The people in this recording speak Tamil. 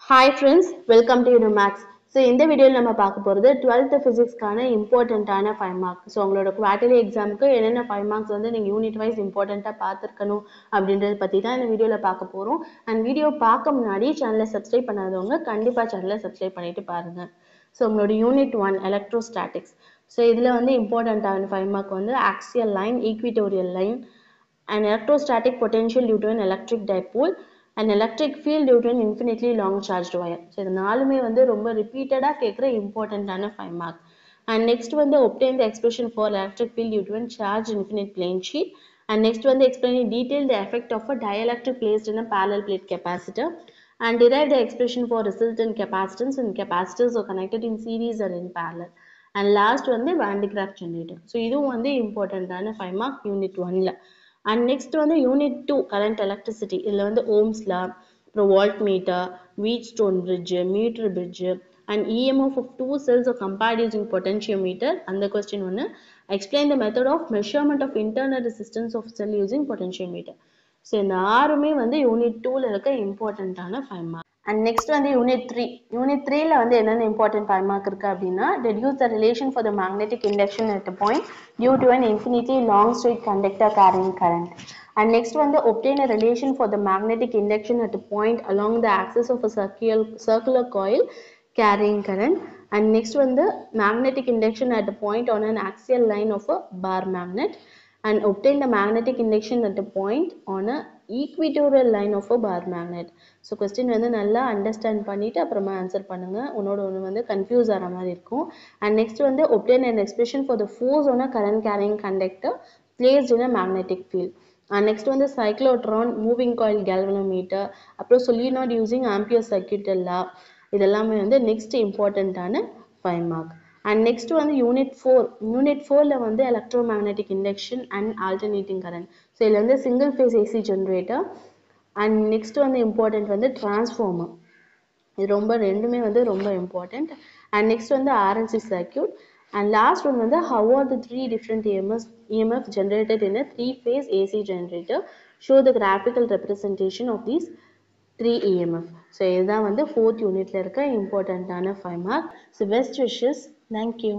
Hi friends, welcome to UnoMax. So இந்த வீடியோவில் நம்ம பார்க்க போகிறது 12th ஃபிசிக்ஸ்க்கான இம்பார்ட்டண்ட்டான 5 மார்க். ஸோ உங்களோட குவார்டர்லி எக்ஸாமுக்கு என்னென்ன 5 மார்க்ஸ் வந்து நீங்கள் யூனிட் வைஸ் இம்பார்ட்டண்ட்டாக பார்த்துருக்கணும் அப்படின்றத பற்றி தான் இந்த வீடியோவில் பார்க்க போகிறோம். அண்ட் வீடியோ பார்க்க முன்னாடி சேனலை சப்ஸ்கிரைப் பண்ணாதவங்க கண்டிப்பாக சேனலை சப்ஸ்கிரைப் பண்ணிட்டு பாருங்கள். ஸோ உங்களோட யூனிட் 1 எலக்ட்ரோஸ்டாட்டிக்ஸ். ஸோ இதில் வந்து இம்பார்ட்டண்ட்டான 5 மார்க் வந்து axial line, equatorial line, an electrostatic potential due to an electric dipole, an electric field due to an infinitely long charged wire. So இது நாலுமே வந்து ரொம்ப ரிப்பீட்டடா கேட்குற இம்பார்ட்டன்டான 5 மார்க். And next வந்து obtain the expression for electric field due to a charged infinite plane sheet. And next வந்து explain in detail the effect of a dielectric placed in a parallel plate capacitor. And derive the expression for resultant capacitance when capacitors are connected in series or in parallel. And last வந்து Van de Graaff generator. So இதுவும் வந்து இம்பார்ட்டன்டான 5 மார்க் யூனிட் 1ல. And next வந்து யூனிட் 2 கரண்ட் எலக்ட்ரிசிட்டி. இதில் வந்து ஓம்ஸ் லா, அப்புறம் voltmeter, Wheatstone bridge, metre bridge, and EMF of two cells are compared using potentiometer. அந்த கொஸ்டின் ஒன்று. Explain the method of measurement of internal resistance of cell using potentiometer. So இந்த ஆறுமே வந்து யூனிட் 2ல இருக்க இம்பார்ட்டண்ட்டான 5 மார்க். அண்ட் நெக்ஸ்ட் வந்து யூனிட் 3. யூனிட் 3ல வந்து என்னென்ன இம்பார்ட்டன்ட் 5 மார்க் இருக்குது அப்படின்னா, deduce the relation for the magnetic induction at a point due to an infinitely long straight conductor carrying current. And next வந்து obtain a relation for the magnetic induction at a point along the axis of a circular coil carrying current. And next வந்து magnetic induction at a point on an axial line of a bar magnet. And obtain the magnetic induction at a point on a equatorial line of a bar magnet. So question வந்து நல்லா அண்டர்ஸ்டாண்ட் பண்ணிவிட்டு அப்புறமா ஆன்சர் பண்ணுங்கள். ஒன்று வந்து கன்ஃபியூஸ் ஆகிற மாதிரி இருக்கும். அண்ட் நெக்ஸ்ட் வந்து obtain an expression for the force on a current carrying conductor placed in a magnetic field. And next வந்து சைக்ளோட்ரான், மூவிங் காயில் கேல்வனோமீட்டர், அப்புறம் solenoid using ஆம்பியர் சர்க்யூட் லா, இதெல்லாமே வந்து நெக்ஸ்ட் இம்பார்ட்டண்ட்டான 5 மார்க். அண்ட் நெக்ஸ்ட் வந்து யூனிட் 4. யூனிட் 4ல வந்து electro magnetic induction and alternating current. So இதில் வந்து single phase AC generator. And next வந்து இம்பார்ட்டன்ட் வந்து டிரான்ஸ்ஃபார்மர். இது ரெண்டுமே வந்து ரொம்ப இம்பார்ட்டன்ட். அண்ட் நெக்ஸ்ட் வந்து RLC circuit. And last one வந்து how are the three different EMF generated in a 3-phase AC generator? Show the graphical representation of these 3 EMF. So இதுதான் வந்து 4th யூனிட்ல இருக்க இம்பார்ட்டண்ட்டான 5 mark. So best wishes. Thank you.